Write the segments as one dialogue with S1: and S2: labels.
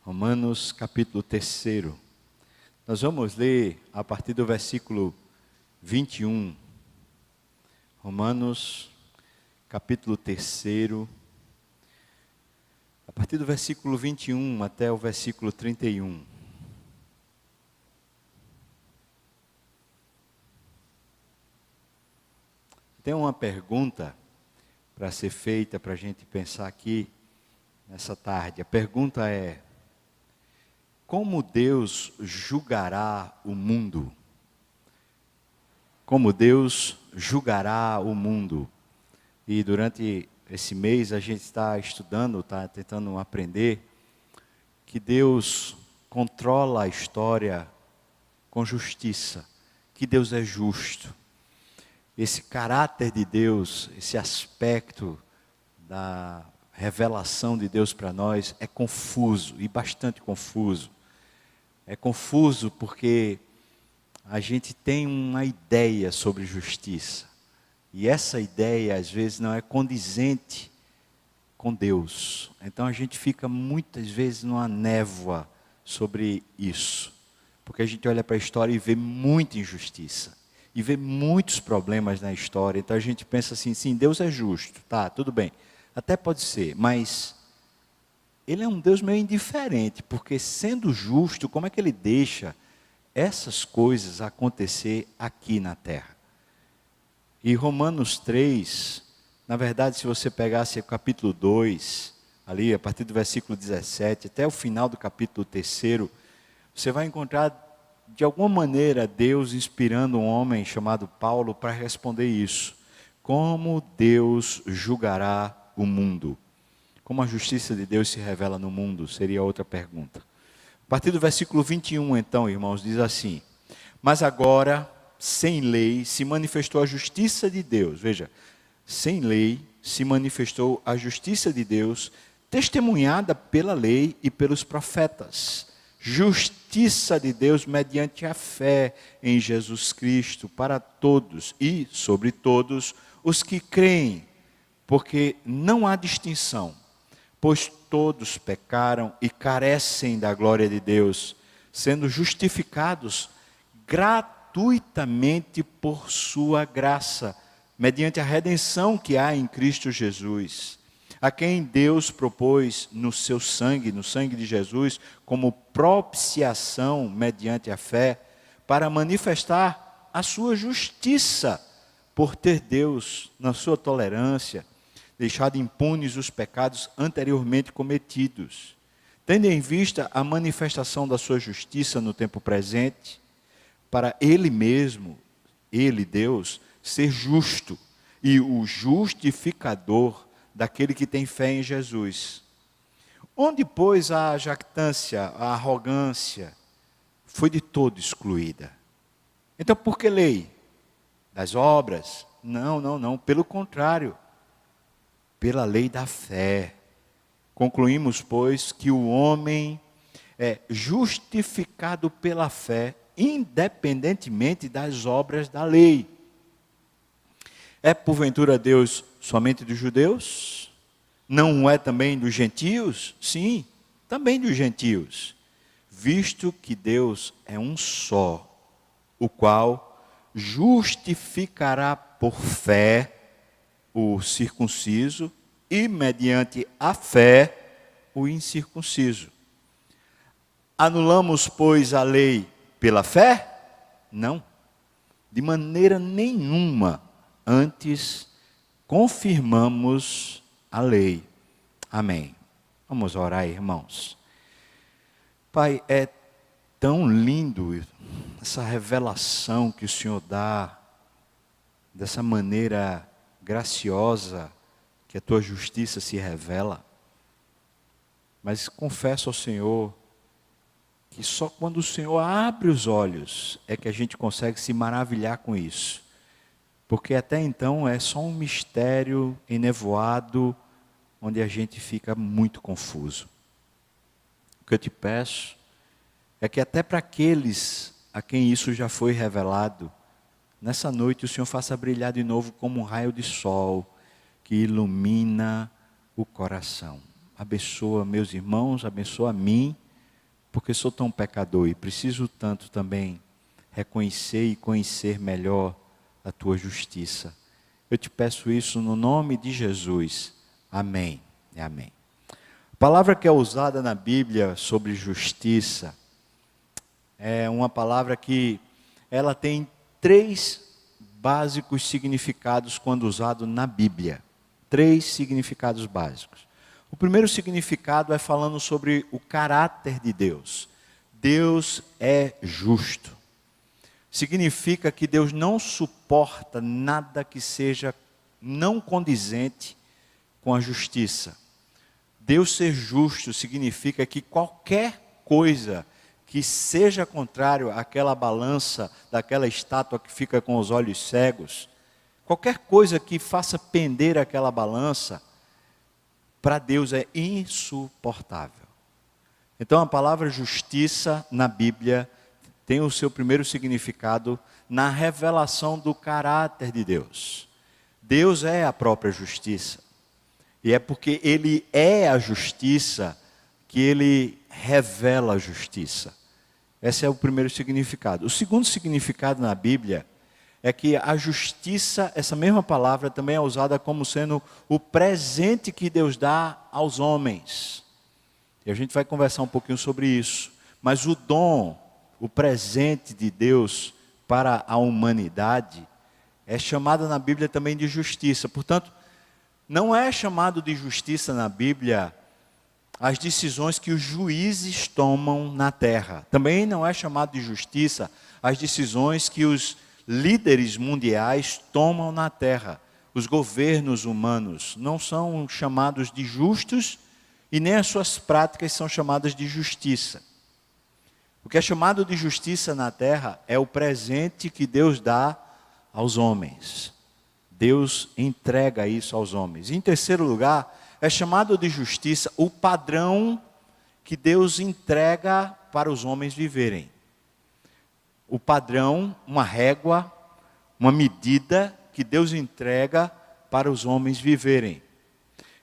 S1: Romanos capítulo 3. Nós vamos ler a partir do versículo 21. Romanos capítulo 3, a partir do versículo 21 até o versículo 31. Tem uma pergunta para ser feita, para a gente pensar aqui nessa tarde. A pergunta é: como Deus julgará o mundo? Como Deus julgará o mundo? E durante esse mês a gente está estudando, está tentando aprender que Deus controla a história com justiça, que Deus é justo. Esse caráter de Deus, esse aspecto da revelação de Deus para nós é confuso, e bastante confuso. É confuso porque a gente tem uma ideia sobre justiça. E essa ideia, às vezes, não é condizente com Deus. Então, a gente fica, muitas vezes, numa névoa sobre isso. Porque a gente olha para a história e vê muita injustiça. E vê muitos problemas na história. Então, a gente pensa assim, sim, Deus é justo. Tá, tudo bem. Até pode ser, mas Ele é um Deus meio indiferente. Porque, sendo justo, como é que Ele deixa essas coisas acontecer aqui na terra? E Romanos 3, na verdade, se você pegasse o capítulo 2, ali a partir do versículo 17, até o final do capítulo 3, você vai encontrar, de alguma maneira, Deus inspirando um homem chamado Paulo para responder isso. Como Deus julgará o mundo? Como a justiça de Deus se revela no mundo? Seria outra pergunta. A partir do versículo 21, então, irmãos, diz assim: mas agora, sem lei, se manifestou a justiça de Deus. Veja, sem lei se manifestou a justiça de Deus, testemunhada pela lei e pelos profetas. Justiça de Deus mediante a fé em Jesus Cristo para todos e sobre todos os que creem, porque não há distinção, pois todos pecaram e carecem da glória de Deus, sendo justificados gratuitamente por sua graça, mediante a redenção que há em Cristo Jesus, a quem Deus propôs no seu sangue, no sangue de Jesus, como propiciação mediante a fé, para manifestar a sua justiça, por ter Deus, na sua tolerância, deixado impunes os pecados anteriormente cometidos, tendo em vista a manifestação da sua justiça no tempo presente, para Ele mesmo, Ele, Deus, ser justo e o justificador daquele que tem fé em Jesus. Onde, pois, a jactância, a arrogância, foi de todo excluída. Então, por que lei? Das obras? Não, pelo contrário, pela lei da fé. Concluímos, pois, que o homem é justificado pela fé, independentemente das obras da lei. É porventura Deus somente dos judeus? Não é também dos gentios? Sim, também dos gentios. Visto que Deus é um só, o qual justificará por fé o circunciso e mediante a fé o incircunciso. Anulamos, pois, a lei pela fé? Não, de maneira nenhuma. Antes, confirmamos a lei. Amém. Vamos orar, irmãos. Pai, é tão lindo essa revelação que o Senhor dá, dessa maneira graciosa que a Tua justiça se revela. Mas confesso ao Senhor que só quando o Senhor abre os olhos é que a gente consegue se maravilhar com isso. Porque até então é só um mistério enevoado, onde a gente fica muito confuso. O que eu te peço é que até para aqueles a quem isso já foi revelado, nessa noite o Senhor faça brilhar de novo como um raio de sol, que ilumina o coração. Abençoa meus irmãos, abençoa a mim, porque sou tão pecador e preciso tanto também reconhecer e conhecer melhor a tua justiça. Eu te peço isso no nome de Jesus. Amém e amém. A palavra que é usada na Bíblia sobre justiça é uma palavra que ela tem 3 básicos significados quando usado na Bíblia. 3 significados básicos. O primeiro significado é falando sobre o caráter de Deus. Deus é justo. Significa que Deus não suporta nada que seja não condizente com a justiça. Deus ser justo significa que qualquer coisa que seja contrário àquela balança daquela estátua que fica com os olhos cegos, qualquer coisa que faça pender aquela balança, para Deus é insuportável. Então a palavra justiça na Bíblia tem o seu primeiro significado na revelação do caráter de Deus. Deus é a própria justiça. E é porque Ele é a justiça que Ele revela a justiça. Esse é o primeiro significado. O segundo significado na Bíblia é que a justiça, essa mesma palavra também é usada como sendo o presente que Deus dá aos homens. E a gente vai conversar um pouquinho sobre isso. Mas o dom, o presente de Deus para a humanidade é chamado na Bíblia também de justiça. Portanto, não é chamado de justiça na Bíblia as decisões que os juízes tomam na terra. Também não é chamado de justiça as decisões que os líderes mundiais tomam na terra. Os governos humanos não são chamados de justos e nem as suas práticas são chamadas de justiça. O que é chamado de justiça na terra é o presente que Deus dá aos homens. Deus entrega isso aos homens. Em terceiro lugar, é chamado de justiça o padrão que Deus entrega para os homens viverem. O padrão, uma régua, uma medida que Deus entrega para os homens viverem.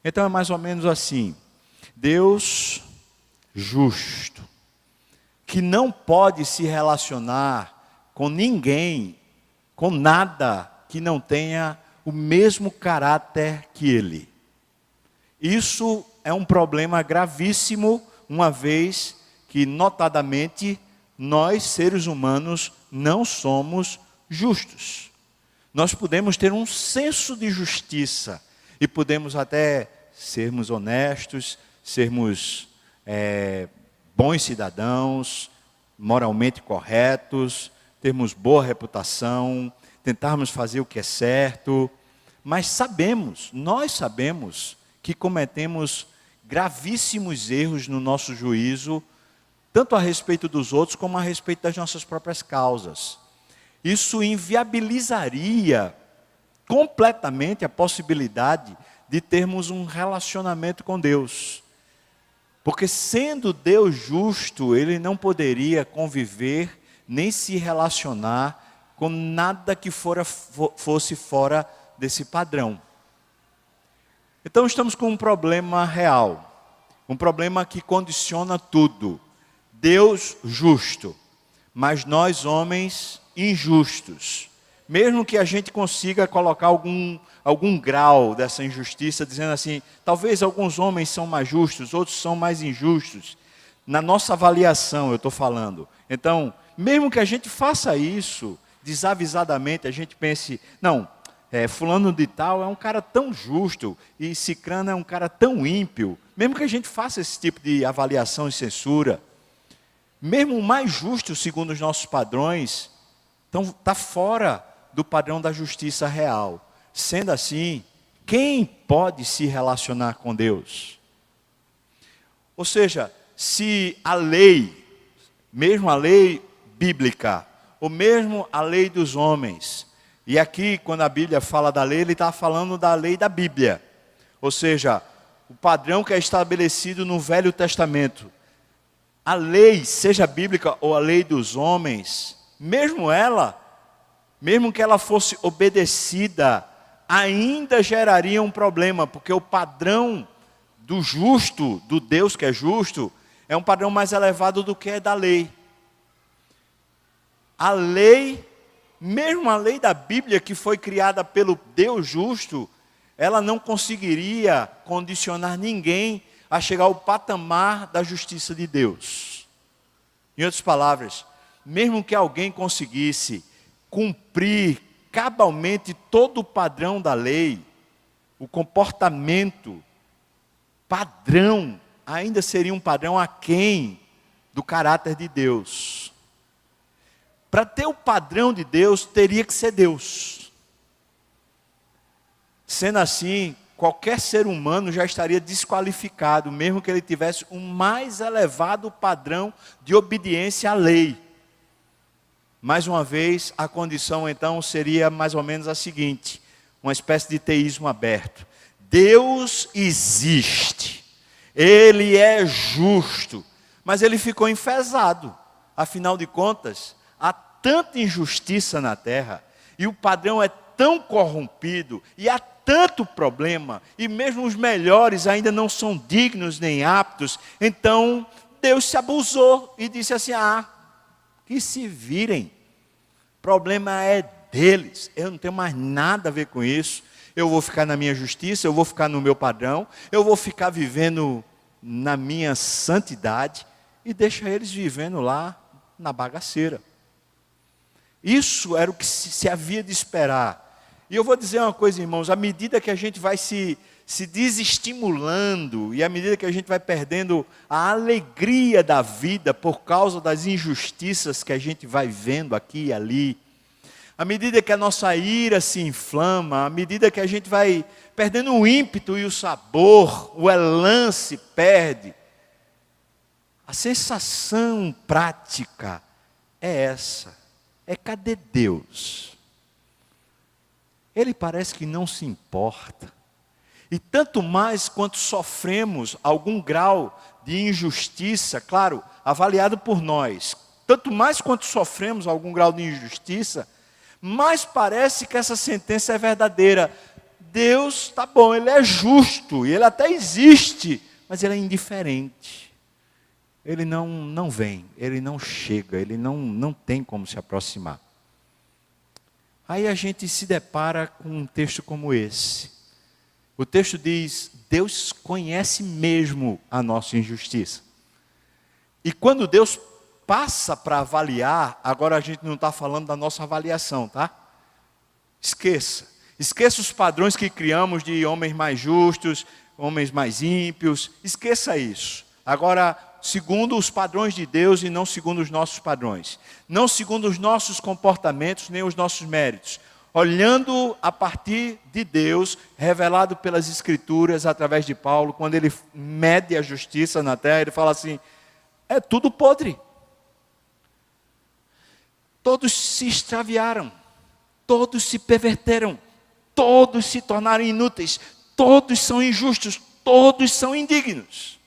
S1: Então é mais ou menos assim: Deus justo, que não pode se relacionar com ninguém, com nada que não tenha o mesmo caráter que Ele. Isso é um problema gravíssimo, uma vez que, notadamente, nós, seres humanos, não somos justos. Nós podemos ter um senso de justiça e podemos até sermos honestos, sermos bons cidadãos, moralmente corretos, termos boa reputação, tentarmos fazer o que é certo, mas nós sabemos que cometemos gravíssimos erros no nosso juízo, tanto a respeito dos outros como a respeito das nossas próprias causas. Isso inviabilizaria completamente a possibilidade de termos um relacionamento com Deus. Porque sendo Deus justo, Ele não poderia conviver nem se relacionar com nada que fosse fora desse padrão. Então estamos com um problema real, um problema que condiciona tudo. Deus justo, mas nós homens injustos. Mesmo que a gente consiga colocar algum grau dessa injustiça, dizendo assim, talvez alguns homens são mais justos, outros são mais injustos. Na nossa avaliação eu estou falando. Então, mesmo que a gente faça isso, desavisadamente, a gente pense, não, fulano de tal é um cara tão justo, e cicrano é um cara tão ímpio. Mesmo que a gente faça esse tipo de avaliação e censura, mesmo o mais justo, segundo os nossos padrões, então está fora do padrão da justiça real. Sendo assim, quem pode se relacionar com Deus? Ou seja, se a lei, mesmo a lei bíblica, ou mesmo a lei dos homens, e aqui quando a Bíblia fala da lei, ele está falando da lei da Bíblia, ou seja, o padrão que é estabelecido no Velho Testamento. A lei, seja bíblica ou a lei dos homens, mesmo que ela fosse obedecida, ainda geraria um problema, porque o padrão do justo, do Deus que é justo, é um padrão mais elevado do que é da lei. A lei, mesmo a lei da Bíblia, que foi criada pelo Deus justo, ela não conseguiria condicionar ninguém a chegar ao patamar da justiça de Deus. Em outras palavras, mesmo que alguém conseguisse cumprir cabalmente todo o padrão da lei, o comportamento padrão ainda seria um padrão aquém do caráter de Deus. Para ter o padrão de Deus, teria que ser Deus. Sendo assim, qualquer ser humano já estaria desqualificado, mesmo que ele tivesse um mais elevado padrão de obediência à lei. Mais uma vez, a condição então seria mais ou menos a seguinte, uma espécie de teísmo aberto. Deus existe, Ele é justo, mas Ele ficou enfesado. Afinal de contas, há tanta injustiça na terra, e o padrão é tão corrompido, e há tanto problema, e mesmo os melhores ainda não são dignos nem aptos. Então, Deus se abusou e disse assim, que se virem, o problema é deles, eu não tenho mais nada a ver com isso, eu vou ficar na minha justiça, eu vou ficar no meu padrão, eu vou ficar vivendo na minha santidade, e deixa eles vivendo lá na bagaceira. Isso era o que se havia de esperar. E eu vou dizer uma coisa, irmãos, à medida que a gente vai se desestimulando, e à medida que a gente vai perdendo a alegria da vida por causa das injustiças que a gente vai vendo aqui e ali, à medida que a nossa ira se inflama, à medida que a gente vai perdendo o ímpeto e o sabor, o elan se perde, a sensação prática é essa, cadê Deus? Ele parece que não se importa. E tanto mais quanto sofremos algum grau de injustiça, claro, avaliado por nós, tanto mais quanto sofremos algum grau de injustiça, mais parece que essa sentença é verdadeira. Deus, tá bom, Ele é justo, e Ele até existe, mas Ele é indiferente. Ele não vem, Ele não chega, Ele não tem como se aproximar. Aí a gente se depara com um texto como esse. O texto diz, Deus conhece mesmo a nossa injustiça. E quando Deus passa para avaliar, agora a gente não está falando da nossa avaliação, tá? Esqueça os padrões que criamos de homens mais justos, homens mais ímpios, esqueça isso. Agora, segundo os padrões de Deus e não segundo os nossos padrões. Não segundo os nossos comportamentos, nem os nossos méritos. Olhando a partir de Deus, revelado pelas Escrituras, através de Paulo, quando ele mede a justiça na terra, ele fala assim, é tudo podre. Todos se extraviaram, todos se perverteram, todos se tornaram inúteis, todos são injustos, todos são indignos.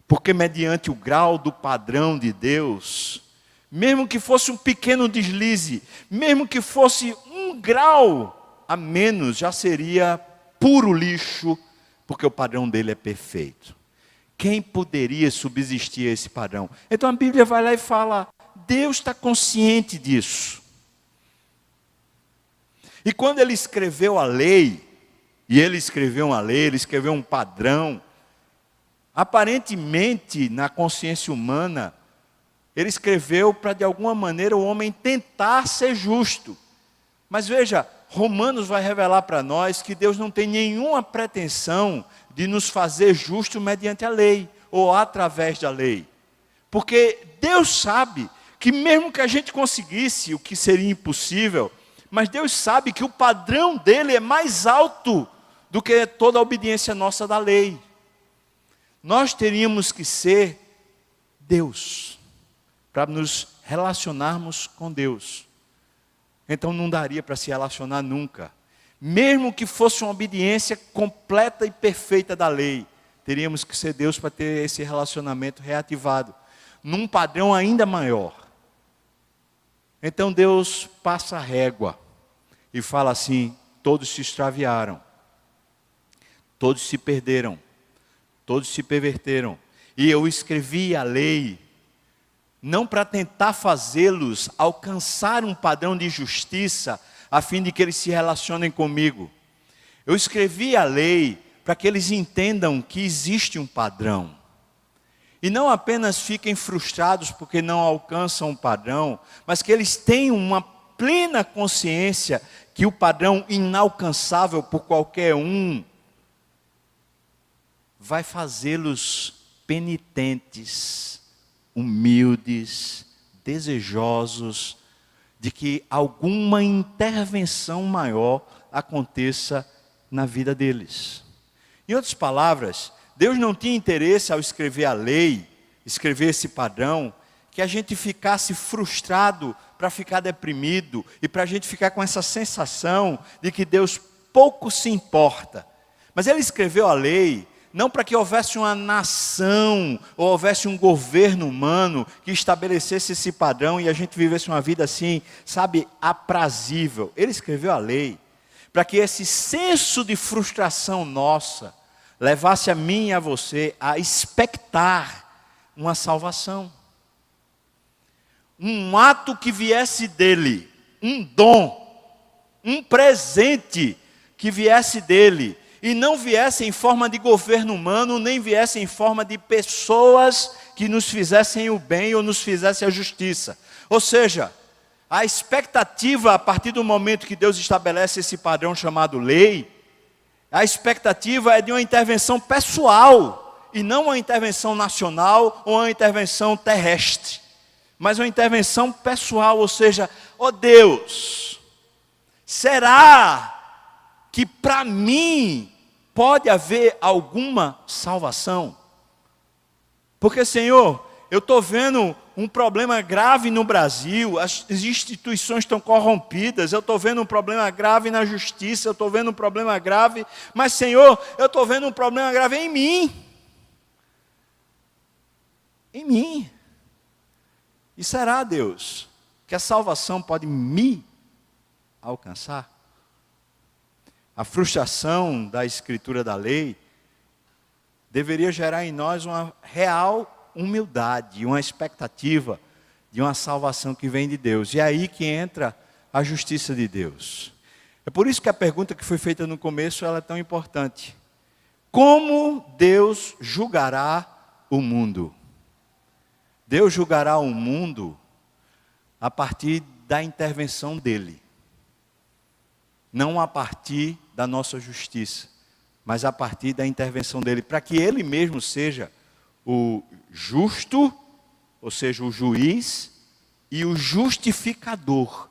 S1: Porque mediante o grau do padrão de Deus, mesmo que fosse um pequeno deslize, mesmo que fosse um grau a menos, já seria puro lixo, porque o padrão dele é perfeito. Quem poderia subsistir a esse padrão? Então a Bíblia vai lá e fala, Deus está consciente disso. E quando Ele escreveu a lei, e Ele escreveu uma lei, Ele escreveu um padrão, aparentemente, na consciência humana, Ele escreveu para, de alguma maneira, o homem tentar ser justo. Mas veja, Romanos vai revelar para nós que Deus não tem nenhuma pretensão de nos fazer justo mediante a lei, ou através da lei. Porque Deus sabe que mesmo que a gente conseguisse, o que seria impossível, mas Deus sabe que o padrão dele é mais alto do que toda a obediência nossa da lei. Nós teríamos que ser Deus, para nos relacionarmos com Deus. Então não daria para se relacionar nunca. Mesmo que fosse uma obediência completa e perfeita da lei, teríamos que ser Deus para ter esse relacionamento reativado, num padrão ainda maior. Então Deus passa a régua e fala assim, todos se extraviaram, todos se perderam, todos se perverteram. E eu escrevi a lei, não para tentar fazê-los alcançar um padrão de justiça, a fim de que eles se relacionem comigo. Eu escrevi a lei para que eles entendam que existe um padrão. E não apenas fiquem frustrados porque não alcançam o padrão, mas que eles tenham uma plena consciência que o padrão inalcançável por qualquer um vai fazê-los penitentes, humildes, desejosos de que alguma intervenção maior aconteça na vida deles. Em outras palavras, Deus não tinha interesse ao escrever a lei, escrever esse padrão, que a gente ficasse frustrado para ficar deprimido e para a gente ficar com essa sensação de que Deus pouco se importa. Mas Ele escreveu a lei não para que houvesse uma nação ou houvesse um governo humano que estabelecesse esse padrão e a gente vivesse uma vida assim, sabe, aprazível. Ele escreveu a lei para que esse senso de frustração nossa levasse a mim e a você a expectar uma salvação. Um ato que viesse dele, um dom, um presente que viesse dele, e não viesse em forma de governo humano, nem viesse em forma de pessoas que nos fizessem o bem ou nos fizessem a justiça. Ou seja, a expectativa a partir do momento que Deus estabelece esse padrão chamado lei, a expectativa é de uma intervenção pessoal, e não uma intervenção nacional ou uma intervenção terrestre, mas uma intervenção pessoal, ou seja, ó Deus, será que para mim pode haver alguma salvação? Porque, Senhor, eu estou vendo um problema grave no Brasil, as instituições estão corrompidas, eu estou vendo um problema grave na justiça, eu estou vendo um problema grave, mas, Senhor, eu estou vendo um problema grave em mim. Em mim. E será, Deus, que a salvação pode me alcançar? A frustração da escritura da lei deveria gerar em nós uma real humildade, uma expectativa de uma salvação que vem de Deus. E é aí que entra a justiça de Deus. É por isso que a pergunta que foi feita no começo ela é tão importante. Como Deus julgará o mundo? Deus julgará o mundo a partir da intervenção dele. Não a partir da nossa justiça, mas a partir da intervenção dele, para que ele mesmo seja o justo, ou seja, o juiz, e o justificador.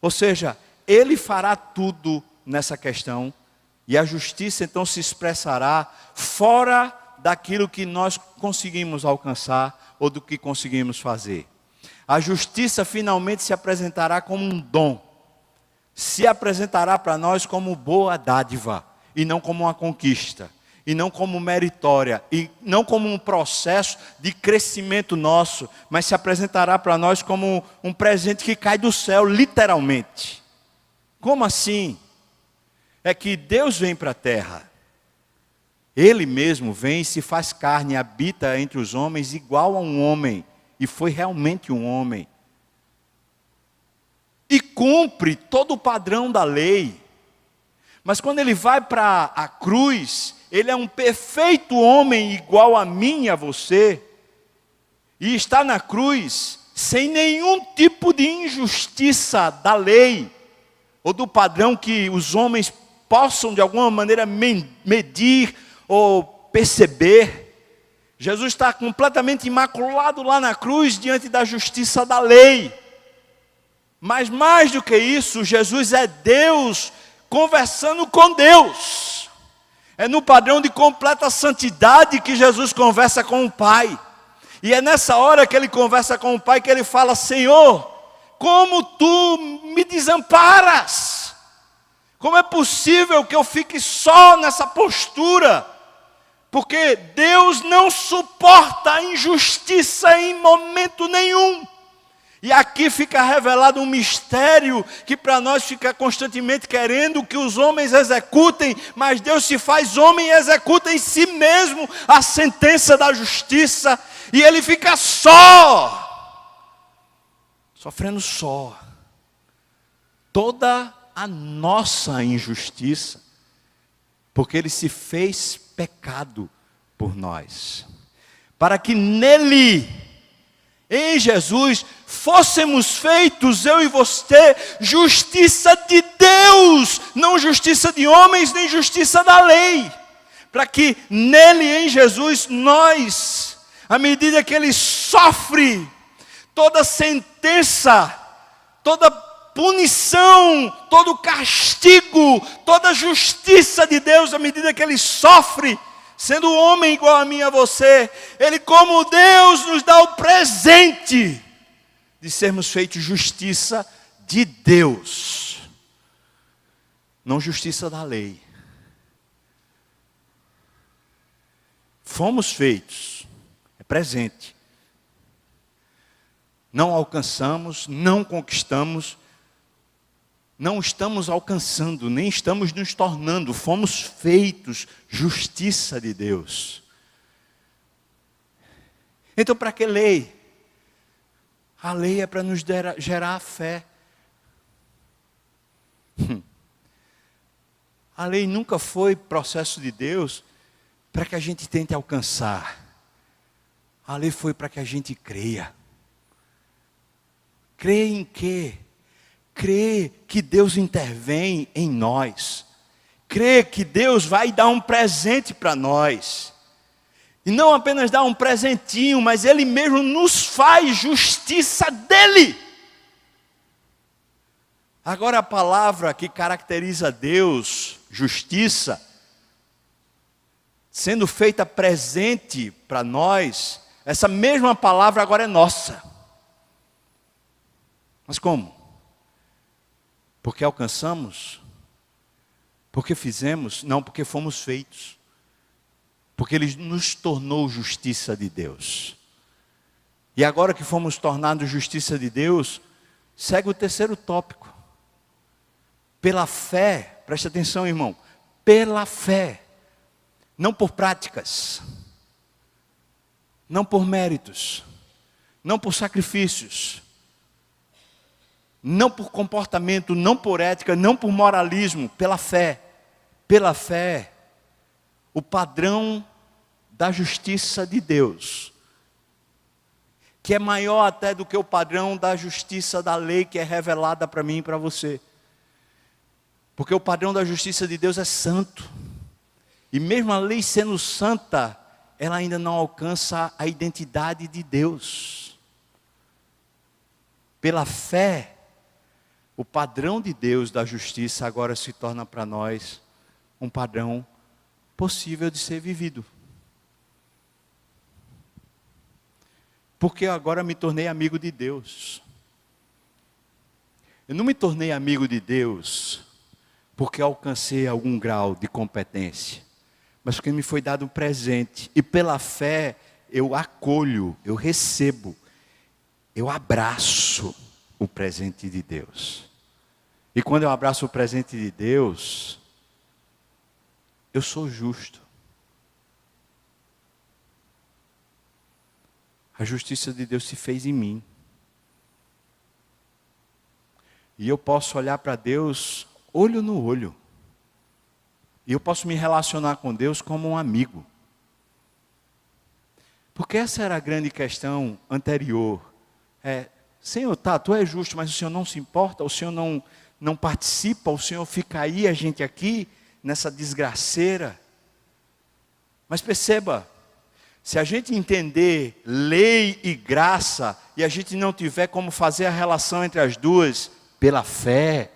S1: Ou seja, ele fará tudo nessa questão, e a justiça então se expressará fora daquilo que nós conseguimos alcançar, ou do que conseguimos fazer. A justiça finalmente se apresentará como um dom, se apresentará para nós como boa dádiva, e não como uma conquista, e não como meritória, e não como um processo de crescimento nosso, mas se apresentará para nós como um presente que cai do céu, literalmente. Como assim? É que Deus vem para a terra, Ele mesmo vem e se faz carne, habita entre os homens igual a um homem, e foi realmente um homem. E cumpre todo o padrão da lei. Mas quando ele vai para a cruz, ele é um perfeito homem igual a mim e a você. E está na cruz sem nenhum tipo de injustiça da lei, ou do padrão que os homens possam de alguma maneira medir ou perceber. Jesus está completamente imaculado lá na cruz diante da justiça da lei. Mas mais do que isso, Jesus é Deus conversando com Deus. É no padrão de completa santidade que Jesus conversa com o Pai. E é nessa hora que ele conversa com o Pai que ele fala: Senhor, como tu me desamparas? Como é possível que eu fique só nessa postura? Porque Deus não suporta a injustiça em momento nenhum. E aqui fica revelado um mistério que para nós fica constantemente querendo que os homens executem, mas Deus se faz homem e executa em si mesmo a sentença da justiça, e ele fica sofrendo só toda a nossa injustiça, porque ele se fez pecado por nós, para que nele, em Jesus, fôssemos feitos, eu e você, justiça de Deus, não justiça de homens, nem justiça da lei, para que nele, em Jesus, nós, à medida que ele sofre toda sentença, toda punição, todo castigo, toda justiça de Deus, à medida que ele sofre, sendo homem igual a mim e a você, ele, como Deus, nos dá o presente de sermos feitos justiça de Deus, não justiça da lei. Fomos feitos, é presente. Não alcançamos, não conquistamos, não estamos alcançando, nem estamos nos tornando, fomos feitos justiça de Deus. Então, para que lei? A lei é para nos gerar fé. A lei nunca foi processo de Deus para que a gente tente alcançar. A lei foi para que a gente creia. Creia em quê? Crê que Deus intervém em nós. Crê que Deus vai dar um presente para nós. E não apenas dar um presentinho, mas Ele mesmo nos faz justiça dEle. Agora a palavra que caracteriza Deus, justiça, sendo feita presente para nós, essa mesma palavra agora é nossa. Mas como? Porque alcançamos? Porque fizemos? Não, porque fomos feitos. Porque Ele nos tornou justiça de Deus. E agora que fomos tornados justiça de Deus, segue o terceiro tópico. Pela fé, preste atenção, irmão. Pela fé. Não por práticas. Não por méritos. Não por sacrifícios. Não por comportamento, não por ética, não por moralismo, pela fé. Pela fé, o padrão da justiça de Deus, que é maior até do que o padrão da justiça da lei que é revelada para mim e para você. Porque o padrão da justiça de Deus é santo. E mesmo a lei sendo santa, ela ainda não alcança a identidade de Deus. Pela fé, o padrão de Deus da justiça agora se torna para nós um padrão possível de ser vivido. Porque eu agora me tornei amigo de Deus. Eu não me tornei amigo de Deus porque alcancei algum grau de competência, mas porque me foi dado um presente. E pela fé eu acolho, eu recebo, eu abraço o presente de Deus. E quando eu abraço o presente de Deus, eu sou justo. A justiça de Deus se fez em mim. E eu posso olhar para Deus olho no olho. E eu posso me relacionar com Deus como um amigo. Porque essa era a grande questão anterior. Senhor, tu é justo, mas o Senhor não se importa, o Senhor não participa, o Senhor fica aí, a gente aqui, nessa desgraceira. Mas perceba, se a gente entender lei e graça, e a gente não tiver como fazer a relação entre as duas, pela fé,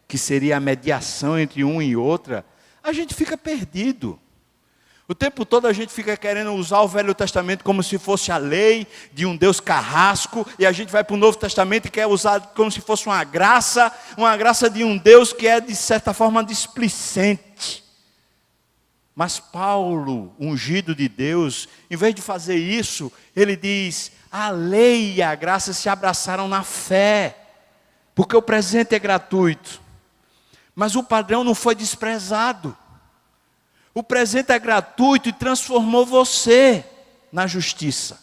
S1: que seria a mediação entre um e outra, a gente fica perdido. O tempo todo a gente fica querendo usar o Velho Testamento como se fosse a lei de um Deus carrasco, e a gente vai para o Novo Testamento e quer usar como se fosse uma graça de um Deus que é de certa forma displicente. Mas Paulo, ungido de Deus, em vez de fazer isso, ele diz: a lei e a graça se abraçaram na fé, porque o presente é gratuito, mas o padrão não foi desprezado. O presente é gratuito e transformou você na justiça,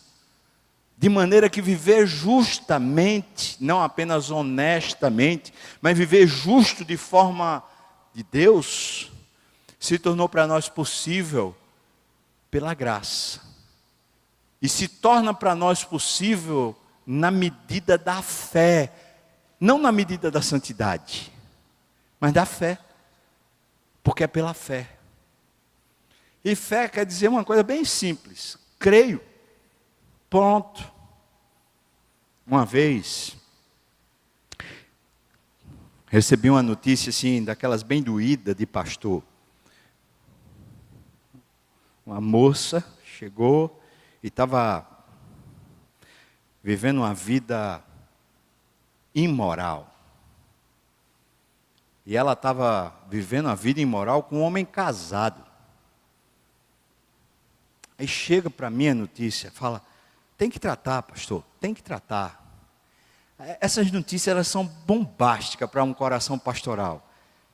S1: de maneira que viver justamente, não apenas honestamente, mas viver justo de forma de Deus, se tornou para nós possível pela graça. E se torna para nós possível na medida da fé, não na medida da santidade, mas da fé, porque é pela fé. E fé quer dizer uma coisa bem simples: creio, pronto. Uma vez, recebi uma notícia assim, daquelas bem doídas de pastor. Uma moça chegou e estava vivendo uma vida imoral. E ela estava vivendo a vida imoral com um homem casado. Aí chega para mim a notícia, fala: tem que tratar, pastor, tem que tratar. Essas notícias, elas são bombásticas para um coração pastoral.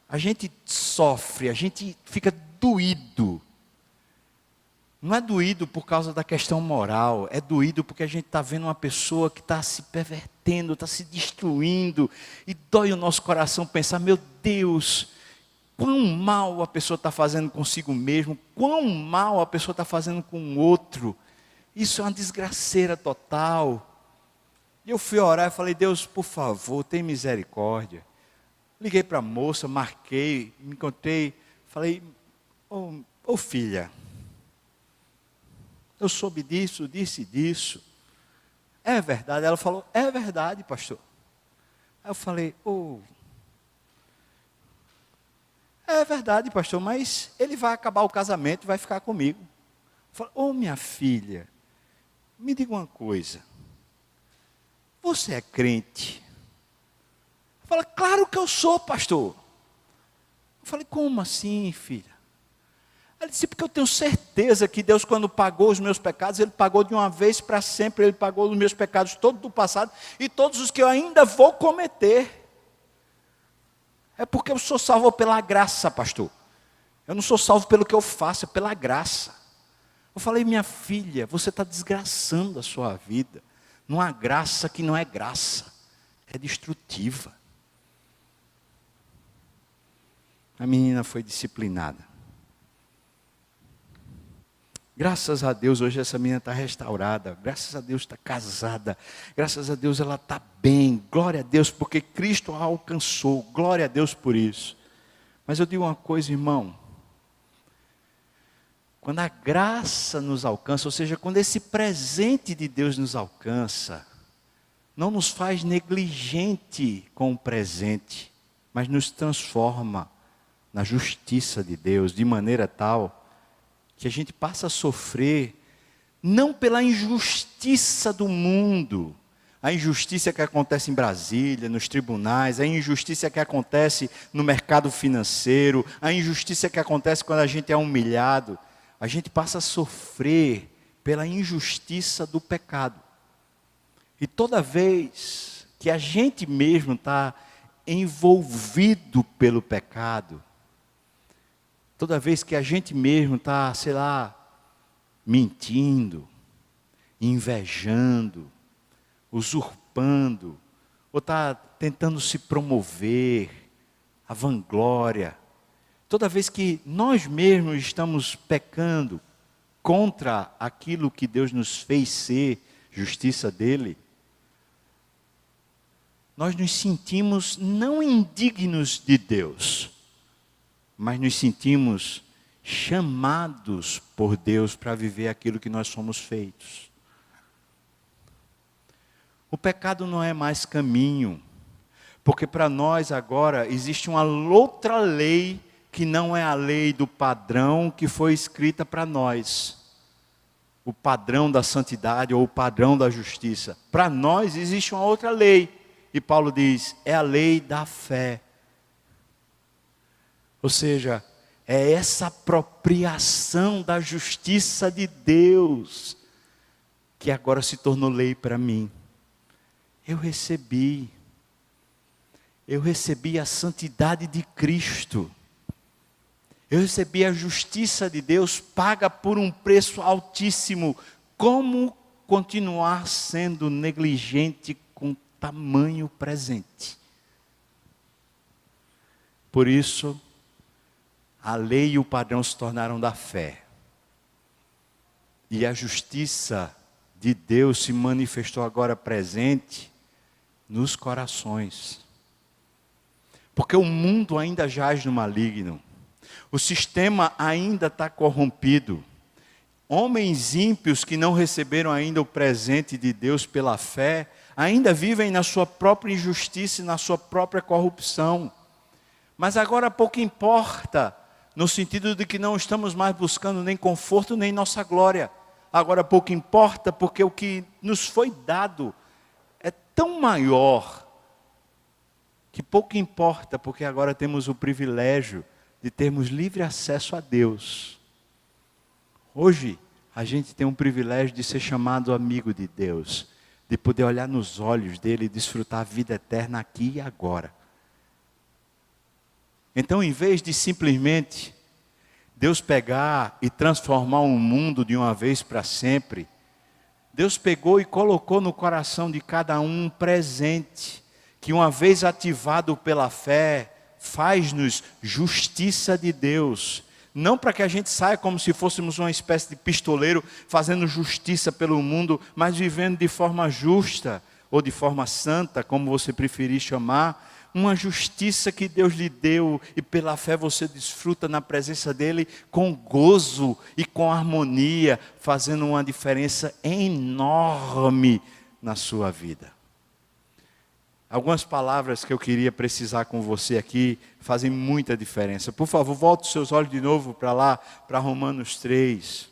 S1: A gente sofre, a gente fica doído. Não é doído por causa da questão moral, é doído porque a gente está vendo uma pessoa que está se pervertendo, está se destruindo, e dói o nosso coração pensar: meu Deus, quão mal a pessoa está fazendo consigo mesmo, quão mal a pessoa está fazendo com o outro. Isso é uma desgraceira total. E eu fui orar e falei: Deus, por favor, tem misericórdia. Liguei para a moça, marquei, me encontrei, falei: ô filha, eu soube disso, disse disso. É verdade? Ela falou: é verdade, pastor. Aí eu falei: é verdade, pastor, mas ele vai acabar o casamento e vai ficar comigo. Eu falei: minha filha, me diga uma coisa. Você é crente? Fala: claro que eu sou, pastor. Eu falei: como assim, filha? Ela disse: porque eu tenho certeza que Deus, quando pagou os meus pecados, Ele pagou de uma vez para sempre. Ele pagou os meus pecados todos do passado e todos os que eu ainda vou cometer. É porque eu sou salvo pela graça, pastor. Eu não sou salvo pelo que eu faço, é pela graça. Eu falei: minha filha, você está desgraçando a sua vida numa graça que não é graça, é destrutiva. A menina foi disciplinada. Graças a Deus, hoje essa menina está restaurada. Graças a Deus está casada. Graças a Deus ela está bem. Glória a Deus, porque Cristo a alcançou. Glória a Deus por isso. Mas eu digo uma coisa, irmão. Quando a graça nos alcança, ou seja, quando esse presente de Deus nos alcança, não nos faz negligente com o presente, mas nos transforma na justiça de Deus, de maneira tal que a gente passa a sofrer, não pela injustiça do mundo, a injustiça que acontece em Brasília, nos tribunais, a injustiça que acontece no mercado financeiro, a injustiça que acontece quando a gente é humilhado. A gente passa a sofrer pela injustiça do pecado. E toda vez que a gente mesmo está envolvido pelo pecado, toda vez que a gente mesmo está, sei lá, mentindo, invejando, usurpando, ou está tentando se promover, a vanglória, toda vez que nós mesmos estamos pecando contra aquilo que Deus nos fez ser, justiça dele, nós nos sentimos não indignos de Deus, mas nos sentimos chamados por Deus para viver aquilo que nós somos feitos. O pecado não é mais caminho, porque para nós agora existe uma outra lei que não é a lei do padrão que foi escrita para nós. O padrão da santidade ou o padrão da justiça. Para nós existe uma outra lei. E Paulo diz: é a lei da fé. Ou seja, É essa apropriação da justiça de Deus que agora se tornou lei para mim. Eu recebi a santidade de Cristo. Eu recebi a justiça de Deus paga por um preço altíssimo. Como continuar sendo negligente com tamanho presente? Por isso, a lei e o padrão se tornaram da fé. E a justiça de Deus se manifestou agora presente nos corações. Porque o mundo ainda jaz no maligno. O sistema ainda está corrompido. Homens ímpios que não receberam ainda o presente de Deus pela fé, ainda vivem na sua própria injustiça e na sua própria corrupção. Mas agora pouco importa, no sentido de que não estamos mais buscando nem conforto nem nossa glória. Agora pouco importa, porque o que nos foi dado é tão maior, que pouco importa, porque agora temos o privilégio de termos livre acesso a Deus. Hoje, a gente tem um privilégio de ser chamado amigo de Deus, de poder olhar nos olhos dele e desfrutar a vida eterna aqui e agora. Então, em vez de simplesmente Deus pegar e transformar um mundo de uma vez para sempre, Deus pegou e colocou no coração de cada um presente, que uma vez ativado pela fé, faz-nos justiça de Deus. Não para que a gente saia como se fôssemos uma espécie de pistoleiro, fazendo justiça pelo mundo, mas vivendo de forma justa, ou de forma santa, como você preferir chamar, uma justiça que Deus lhe deu, e pela fé você desfruta na presença dEle, com gozo e com harmonia, fazendo uma diferença enorme na sua vida. Algumas palavras que eu queria precisar com você aqui, fazem muita diferença. Por favor, volte os seus olhos de novo para lá, para Romanos 3.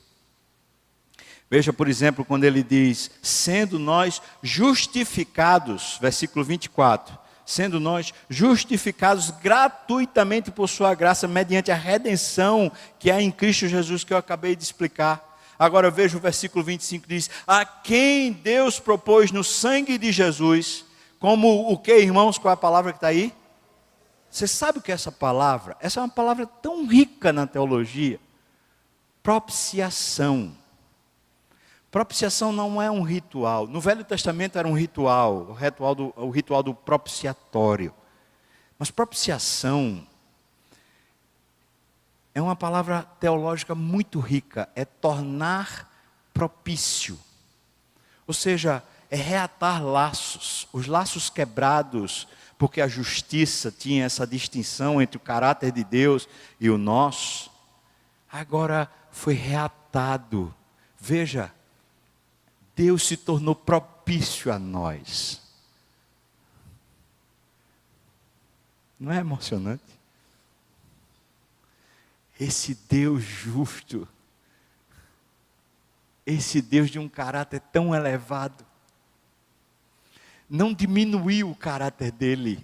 S1: Veja, por exemplo, quando ele diz, sendo nós justificados, versículo 24, sendo nós justificados gratuitamente por sua graça, mediante a redenção que há em Cristo Jesus, que eu acabei de explicar. Agora veja o versículo 25, diz, a quem Deus propôs no sangue de Jesus, como o que, irmãos? Qual é a palavra que está aí? Você sabe o que é essa palavra? Essa é uma palavra tão rica na teologia. Propiciação. Propiciação não é um ritual. No Velho Testamento era um ritual, o ritual do propiciatório. Mas propiciação é uma palavra teológica muito rica. É tornar propício. Ou seja, é reatar laços. Os laços quebrados, porque a justiça tinha essa distinção entre o caráter de Deus e o nosso. Agora foi reatado. Veja, Deus se tornou propício a nós. Não é emocionante? Esse Deus justo, esse Deus de um caráter tão elevado, não diminuiu o caráter dele,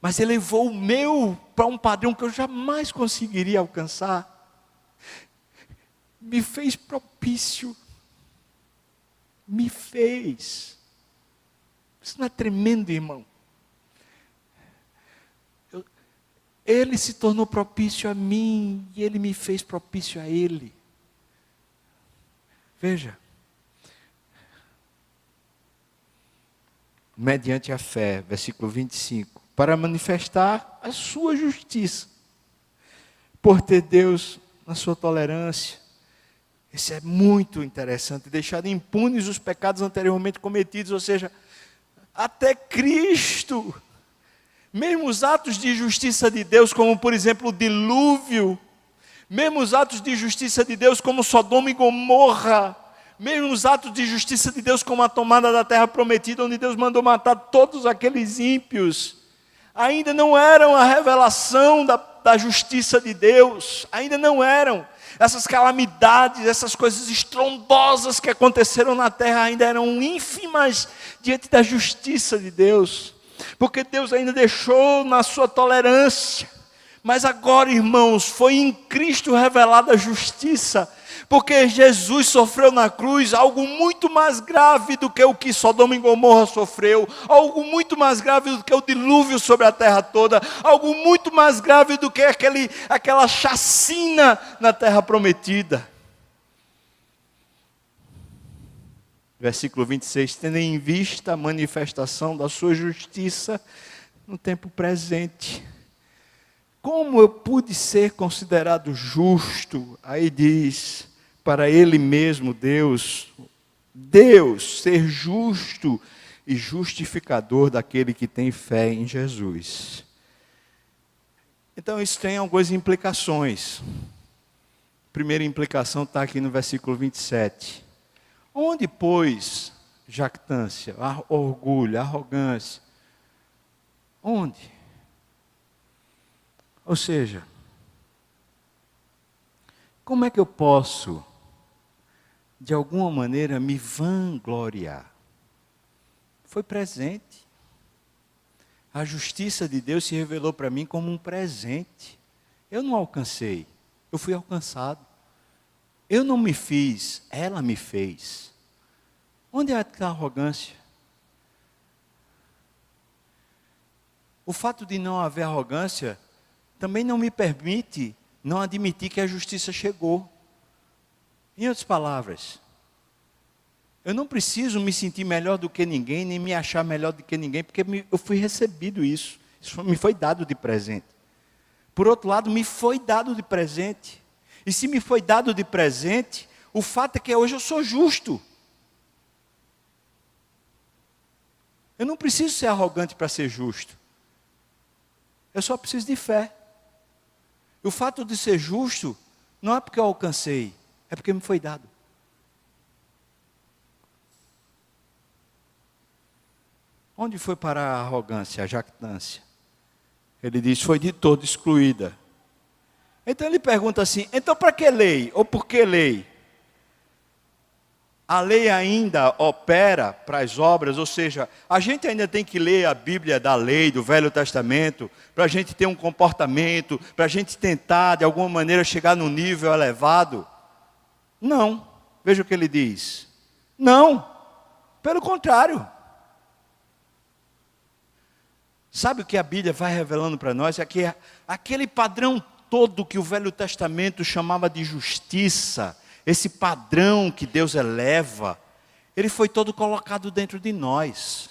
S1: mas elevou o meu para um padrão que eu jamais conseguiria alcançar. Me fez propício. Me fez. Isso não é tremendo, irmão? Ele se tornou propício a mim e ele me fez propício a ele. Veja. Mediante a fé, versículo 25, para manifestar a sua justiça, por ter Deus na sua tolerância. Isso é muito interessante, deixar impunes os pecados anteriormente cometidos, ou seja, até Cristo, mesmo os atos de justiça de Deus, como por exemplo o dilúvio, mesmo os atos de justiça de Deus como Sodoma e Gomorra, mesmo os atos de justiça de Deus como a tomada da terra prometida, onde Deus mandou matar todos aqueles ímpios, ainda não eram a revelação da justiça de Deus, ainda não eram. Essas calamidades, essas coisas estrondosas que aconteceram na terra ainda eram ínfimas diante da justiça de Deus, porque Deus ainda deixou na sua tolerância Mas agora, irmãos, foi em Cristo revelada a justiça, porque Jesus sofreu na cruz algo muito mais grave do que o que Sodoma e Gomorra sofreu, algo muito mais grave do que o dilúvio sobre a terra toda, algo muito mais grave do que aquela chacina na terra prometida. Versículo 26, tendo em vista a manifestação da sua justiça no tempo presente. Como eu pude ser considerado justo? Aí diz, para Ele mesmo, Deus ser justo e justificador daquele que tem fé em Jesus. Então isso tem algumas implicações. A primeira implicação está aqui no versículo 27. Onde, pois, jactância, orgulho, arrogância? Onde? Ou seja, como é que eu posso, de alguma maneira, me vangloriar? Foi presente. A justiça de Deus se revelou para mim como um presente. Eu não alcancei, eu fui alcançado. Eu não me fiz, ela me fez. Onde está a arrogância? O fato de não haver arrogância também não me permite não admitir que a justiça chegou. Em outras palavras, eu não preciso me sentir melhor do que ninguém, nem me achar melhor do que ninguém, porque eu fui recebido isso. Isso me foi dado de presente. Por outro lado, me foi dado de presente. E se me foi dado de presente, o fato é que hoje eu sou justo. Eu não preciso ser arrogante para ser justo. Eu só preciso de fé. O fato de ser justo não é porque eu alcancei, é porque me foi dado. Onde foi parar a arrogância, a jactância? Ele diz, foi de todo excluída. Então ele pergunta assim, então para que lei? Ou por que lei? A lei ainda opera para as obras, ou seja, a gente ainda tem que ler a Bíblia da lei, do Velho Testamento, para a gente ter um comportamento, para a gente tentar, de alguma maneira, chegar num nível elevado? Não. Veja o que ele diz. Não. Pelo contrário. Sabe o que a Bíblia vai revelando para nós? É que aquele padrão todo que o Velho Testamento chamava de justiça, esse padrão que Deus eleva, ele foi todo colocado dentro de nós.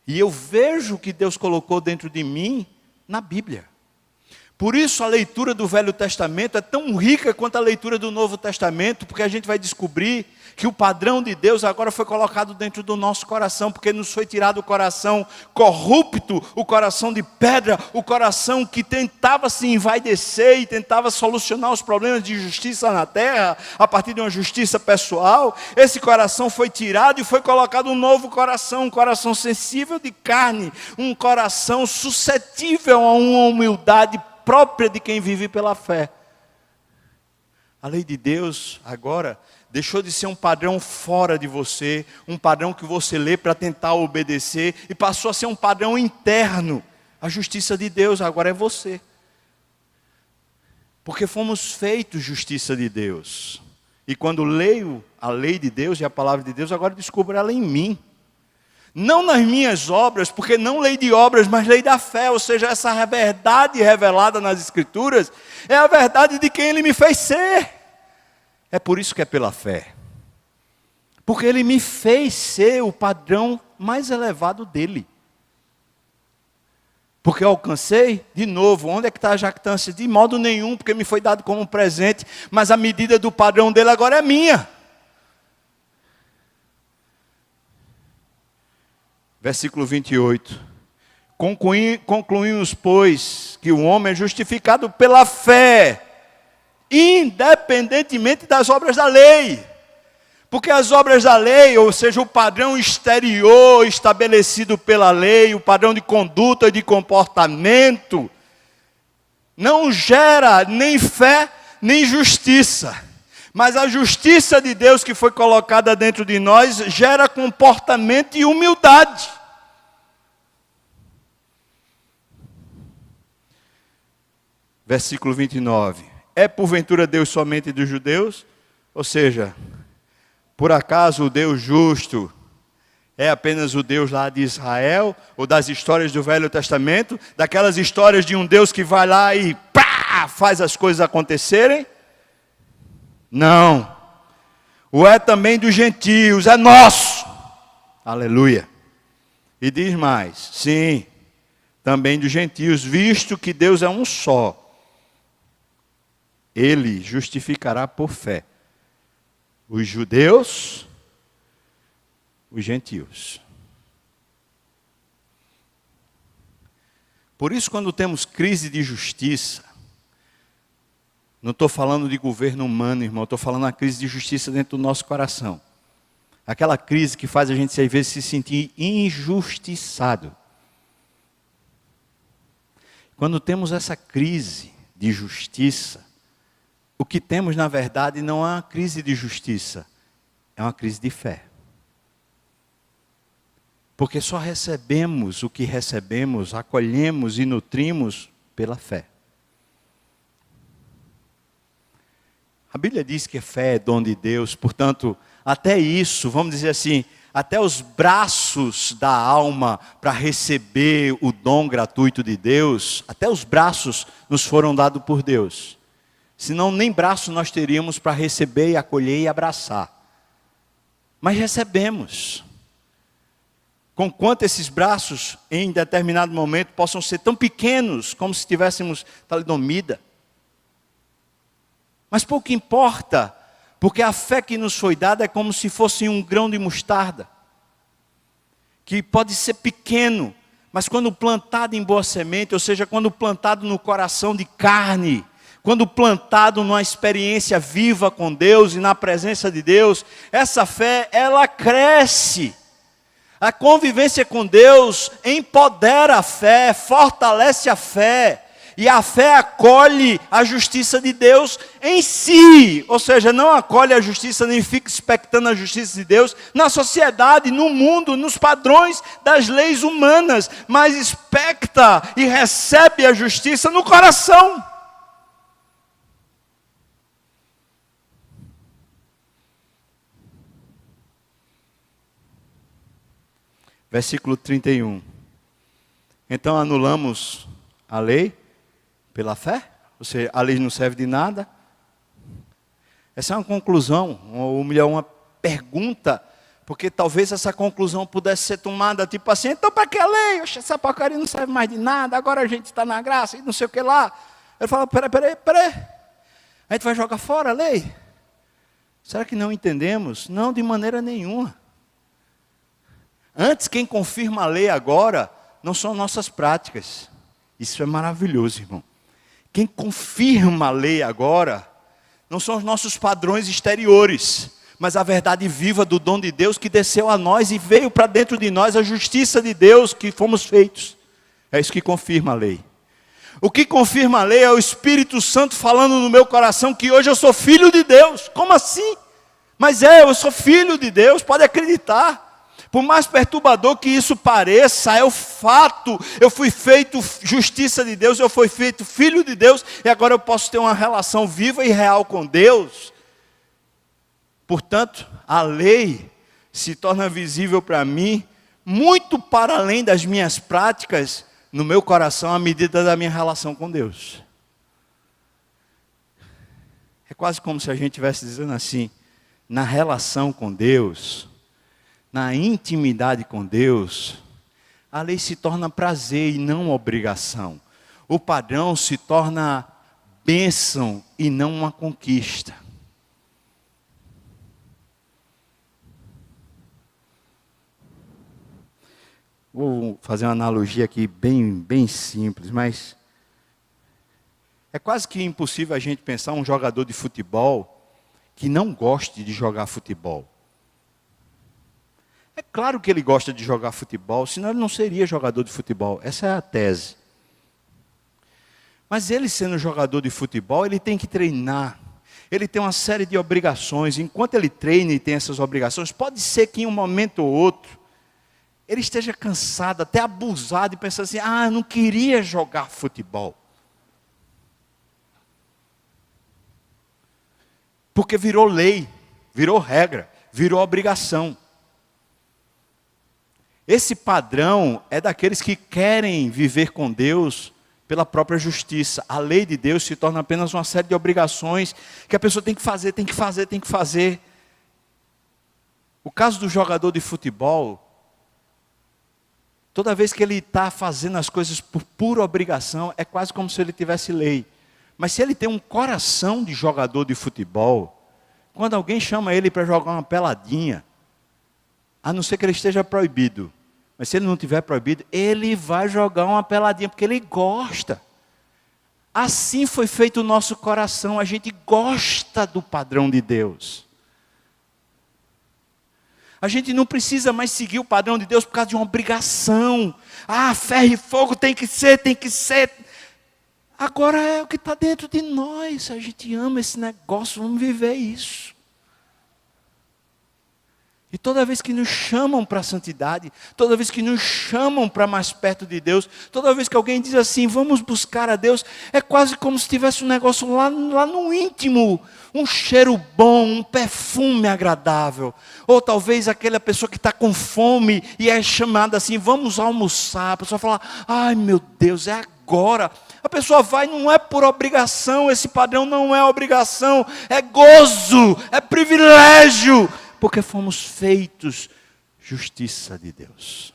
S1: E eu vejo o que Deus colocou dentro de mim na Bíblia. Por isso a leitura do Velho Testamento é tão rica quanto a leitura do Novo Testamento, porque a gente vai descobrir que o padrão de Deus agora foi colocado dentro do nosso coração, porque nos foi tirado o coração corrupto, o coração de pedra, o coração que tentava se envaidecer e tentava solucionar os problemas de justiça na terra, a partir de uma justiça pessoal. Esse coração foi tirado e foi colocado um novo coração, um coração sensível de carne, um coração suscetível a uma humildade própria de quem vive pela fé. A lei de Deus agora deixou de ser um padrão fora de você, um padrão que você lê para tentar obedecer, e passou a ser um padrão interno. A justiça de Deus agora é você. Porque fomos feitos justiça de Deus. E quando leio a lei de Deus e a palavra de Deus, agora descubro ela em mim. Não nas minhas obras, porque não lei de obras, mas lei da fé, ou seja, essa verdade revelada nas Escrituras, é a verdade de quem Ele me fez ser. É por isso que é pela fé. Porque Ele me fez ser o padrão mais elevado dEle. Porque eu alcancei, de novo, onde é que está a jactância? De modo nenhum, porque me foi dado como um presente, mas a medida do padrão dEle agora é minha. Versículo 28. Concluímos, pois, que o homem é justificado pela fé, independentemente das obras da lei. Porque as obras da lei, ou seja, o padrão exterior estabelecido pela lei, o padrão de conduta e de comportamento, não gera nem fé, nem justiça. Mas a justiça de Deus que foi colocada dentro de nós gera comportamento e humildade. Versículo 29. É porventura Deus somente dos judeus? Ou seja, por acaso o Deus justo é apenas o Deus lá de Israel, ou das histórias do Velho Testamento, daquelas histórias de um Deus que vai lá e pá, faz as coisas acontecerem? Não. O é também dos gentios, é nosso. Aleluia. E diz mais, sim, também dos gentios, visto que Deus é um só. Ele justificará por fé os judeus, os gentios. Por isso, quando temos crise de justiça, não estou falando de governo humano, irmão, estou falando da crise de justiça dentro do nosso coração. Aquela crise que faz a gente, às vezes, se sentir injustiçado. Quando temos essa crise de justiça, o que temos, na verdade, não é uma crise de justiça, é uma crise de fé. Porque só recebemos o que recebemos, acolhemos e nutrimos pela fé. A Bíblia diz que a fé é dom de Deus, portanto, até isso, vamos dizer assim, até os braços da alma para receber o dom gratuito de Deus, até os braços nos foram dados por Deus. Senão nem braço nós teríamos para receber, acolher e abraçar. Mas recebemos. Conquanto esses braços, em determinado momento, possam ser tão pequenos, como se tivéssemos talidomida. Mas pouco importa, porque a fé que nos foi dada é como se fosse um grão de mostarda, que pode ser pequeno, mas quando plantado em boa semente, ou seja, quando plantado no coração de carne, quando plantado numa experiência viva com Deus e na presença de Deus, essa fé, ela cresce. A convivência com Deus empodera a fé, fortalece a fé. E a fé acolhe a justiça de Deus em si. Ou seja, não acolhe a justiça, nem fica expectando a justiça de Deus na sociedade, no mundo, nos padrões das leis humanas. Mas expecta e recebe a justiça no coração. Versículo 31. Então anulamos a lei pela fé? Ou seja, a lei não serve de nada? Essa é uma conclusão, ou melhor, uma pergunta, porque talvez essa conclusão pudesse ser tomada tipo assim, então para que a lei? Oxe, essa porcaria não serve mais de nada, agora a gente está na graça e não sei o que lá. Ele fala, peraí, a gente vai jogar fora a lei? Será que não entendemos? Não, de maneira nenhuma. Antes, quem confirma a lei agora, não são nossas práticas. Isso é maravilhoso, irmão. Quem confirma a lei agora, não são os nossos padrões exteriores, mas a verdade viva do dom de Deus que desceu a nós e veio para dentro de nós, a justiça de Deus que fomos feitos. É isso que confirma a lei. O que confirma a lei é o Espírito Santo falando no meu coração que hoje eu sou filho de Deus. Como assim? Mas eu sou filho de Deus, pode acreditar. Por mais perturbador que isso pareça, é o fato. Eu fui feito justiça de Deus, eu fui feito filho de Deus, e agora eu posso ter uma relação viva e real com Deus. Portanto, a lei se torna visível para mim, muito para além das minhas práticas, no meu coração, à medida da minha relação com Deus. É quase como se a gente estivesse dizendo assim, na relação com Deus, na intimidade com Deus, a lei se torna prazer e não obrigação. O padrão se torna bênção e não uma conquista. Vou fazer uma analogia aqui bem simples, mas é quase que impossível a gente pensar um jogador de futebol que não goste de jogar futebol. É claro que ele gosta de jogar futebol, senão ele não seria jogador de futebol. Essa é a tese. Mas ele sendo jogador de futebol, ele tem que treinar. Ele tem uma série de obrigações. Enquanto ele treina e tem essas obrigações, pode ser que em um momento ou outro, ele esteja cansado, até abusado, e pensando assim, eu não queria jogar futebol. Porque virou lei, virou regra, virou obrigação. Esse padrão é daqueles que querem viver com Deus pela própria justiça. A lei de Deus se torna apenas uma série de obrigações que a pessoa tem que fazer, tem que fazer, tem que fazer. O caso do jogador de futebol, toda vez que ele está fazendo as coisas por pura obrigação, é quase como se ele tivesse lei. Mas se ele tem um coração de jogador de futebol, quando alguém chama ele para jogar uma peladinha, a não ser que ele esteja proibido, mas se ele não tiver proibido, ele vai jogar uma peladinha, porque ele gosta. Assim foi feito o nosso coração, a gente gosta do padrão de Deus. A gente não precisa mais seguir o padrão de Deus por causa de uma obrigação. Ferro e fogo tem que ser, tem que ser. Agora é o que está dentro de nós. A gente ama esse negócio, vamos viver isso. E toda vez que nos chamam para a santidade, toda vez que nos chamam para mais perto de Deus, toda vez que alguém diz assim, vamos buscar a Deus, é quase como se tivesse um negócio lá no íntimo, um cheiro bom, um perfume agradável. Ou talvez aquela pessoa que está com fome e é chamada assim, vamos almoçar. A pessoa fala, ai meu Deus, é agora. A pessoa vai, não é por obrigação, esse padrão não é obrigação, é gozo, é privilégio. Porque fomos feitos justiça de Deus.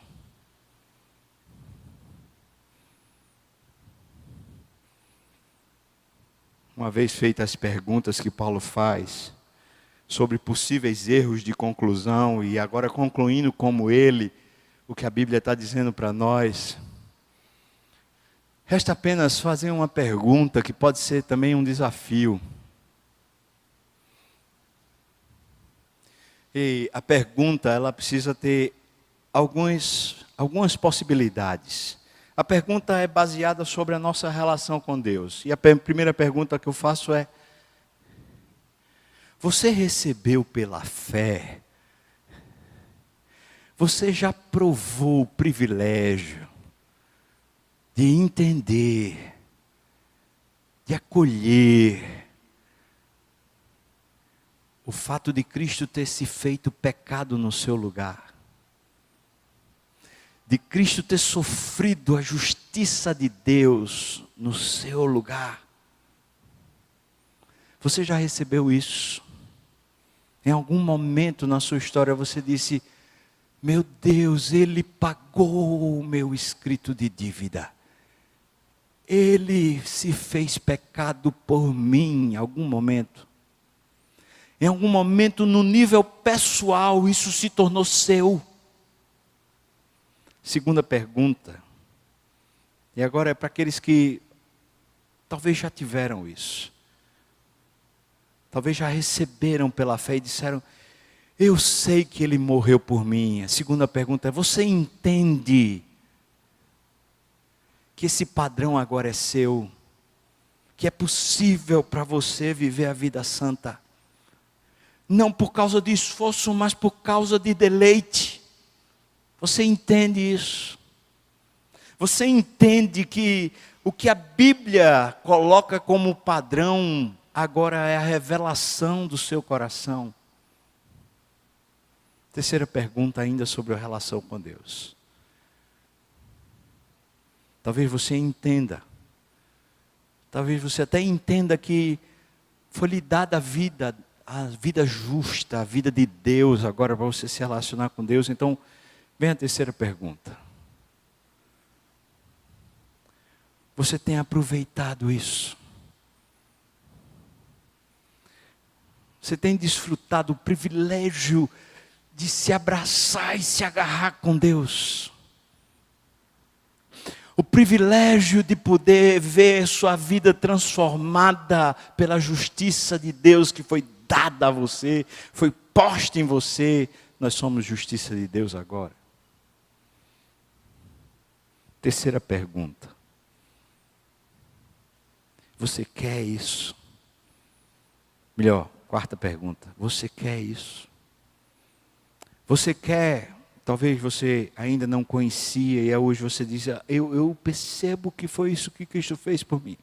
S1: Uma vez feitas as perguntas que Paulo faz sobre possíveis erros de conclusão, e agora concluindo como ele, o que a Bíblia está dizendo para nós, resta apenas fazer uma pergunta que pode ser também um desafio. E a pergunta, ela precisa ter algumas possibilidades. A pergunta é baseada sobre a nossa relação com Deus. E a primeira pergunta que eu faço é: você recebeu pela fé? Você já provou o privilégio de entender, de acolher o fato de Cristo ter se feito pecado no seu lugar, de Cristo ter sofrido a justiça de Deus no seu lugar? Você já recebeu isso? Em algum momento na sua história você disse, meu Deus, Ele pagou o meu escrito de dívida. Ele se fez pecado por mim em algum momento. Em algum momento, no nível pessoal, isso se tornou seu. Segunda pergunta. E agora é para aqueles que talvez já tiveram isso. Talvez já receberam pela fé e disseram, eu sei que Ele morreu por mim. A segunda pergunta é, você entende que esse padrão agora é seu? Que é possível para você viver a vida santa? Não por causa de esforço, mas por causa de deleite. Você entende isso? Você entende que o que a Bíblia coloca como padrão agora é a revelação do seu coração? Terceira pergunta ainda sobre a relação com Deus. Talvez você entenda. Talvez você até entenda que foi lhe dada a vida justa, a vida de Deus, agora para você se relacionar com Deus. Então, vem a terceira pergunta. Você tem aproveitado isso? Você tem desfrutado o privilégio de se abraçar e se agarrar com Deus? O privilégio de poder ver sua vida transformada pela justiça de Deus que foi dada a você, foi posta em você. Nós somos justiça de Deus agora. Terceira pergunta. Você quer isso? Melhor, quarta pergunta. Você quer isso? Você quer, talvez você ainda não conhecia e hoje você diz, eu percebo que foi isso que Cristo fez por mim.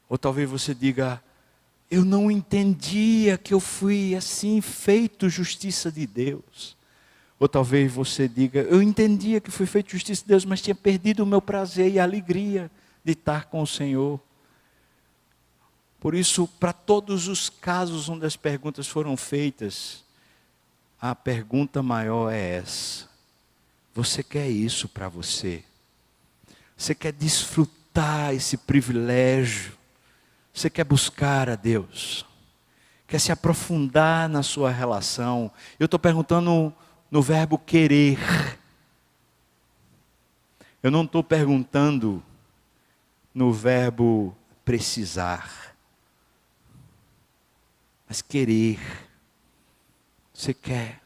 S1: Ou talvez você diga, Eu não entendia que eu fui assim feito justiça de Deus. Ou talvez você diga, eu entendia que fui feito justiça de Deus, mas tinha perdido o meu prazer e a alegria de estar com o Senhor. Por isso, para todos os casos onde as perguntas foram feitas, a pergunta maior é essa: você quer isso para você? Você quer desfrutar esse privilégio? Você quer buscar a Deus? Quer se aprofundar na sua relação? Eu estou perguntando no verbo querer. Eu não estou perguntando no verbo precisar. Mas querer. Você quer.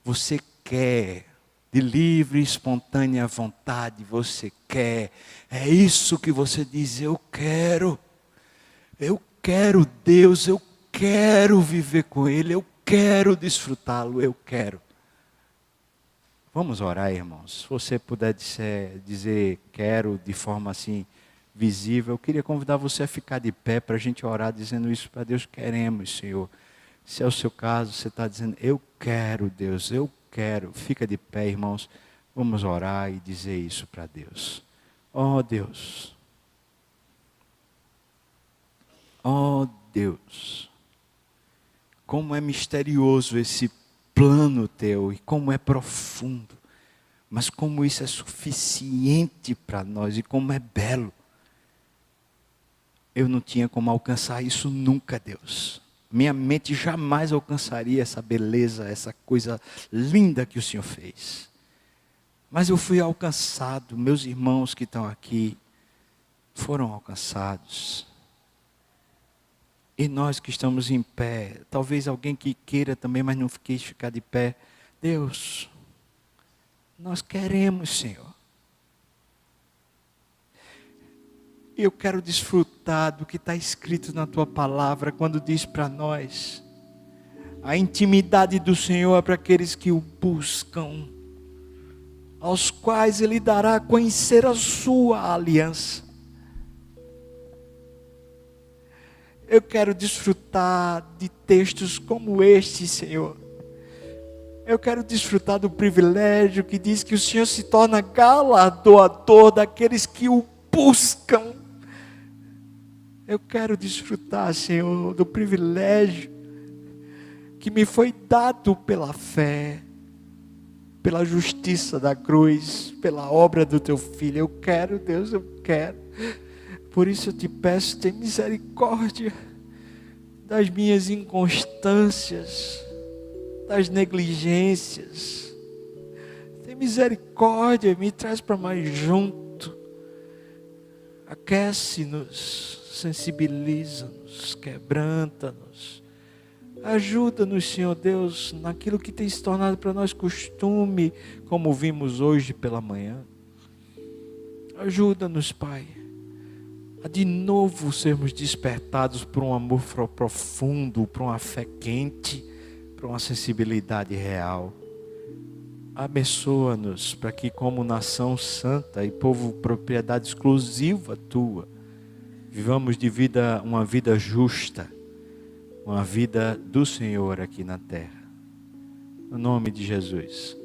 S1: Você quer. De livre e espontânea vontade, você quer. É isso que você diz, eu quero. Eu quero Deus, eu quero viver com Ele, eu quero desfrutá-lo, eu quero. Vamos orar, irmãos. Se você puder dizer quero de forma assim visível, eu queria convidar você a ficar de pé para a gente orar dizendo isso para Deus. Queremos, Senhor. Se é o seu caso, você está dizendo, eu quero Deus, eu quero. Fica de pé, irmãos. Vamos orar e dizer isso para Deus. Oh Deus. Oh Deus. Como é misterioso esse plano teu e como é profundo. Mas como isso é suficiente para nós e como é belo. Eu não tinha como alcançar isso nunca, Deus. Minha mente jamais alcançaria essa beleza, essa coisa linda que o Senhor fez. Mas eu fui alcançado, meus irmãos que estão aqui foram alcançados. E nós que estamos em pé, talvez alguém que queira também, mas não quis ficar de pé. Deus, nós queremos, Senhor. Eu quero desfrutar do que está escrito na Tua palavra, quando diz para nós, a intimidade do Senhor é para aqueles que o buscam, aos quais Ele dará a conhecer a Sua aliança. Eu quero desfrutar de textos como este, Senhor. Eu quero desfrutar do privilégio que diz que o Senhor se torna galardoador daqueles que o buscam. Eu quero desfrutar, Senhor, do privilégio que me foi dado pela fé, pela justiça da cruz, pela obra do Teu Filho. Eu quero, Deus, eu quero. Por isso eu te peço, tem misericórdia das minhas inconstâncias, das negligências. Tem misericórdia, me traz para mais junto. Aquece-nos, sensibiliza-nos, quebranta-nos. Ajuda-nos, Senhor Deus, naquilo que tem se tornado para nós costume, como vimos hoje pela manhã. Ajuda-nos, Pai, a de novo sermos despertados por um amor profundo, por uma fé quente, por uma sensibilidade real. Abençoa-nos para que, como nação santa e povo propriedade exclusiva Tua, vivamos uma vida justa, uma vida do Senhor aqui na terra. No nome de Jesus.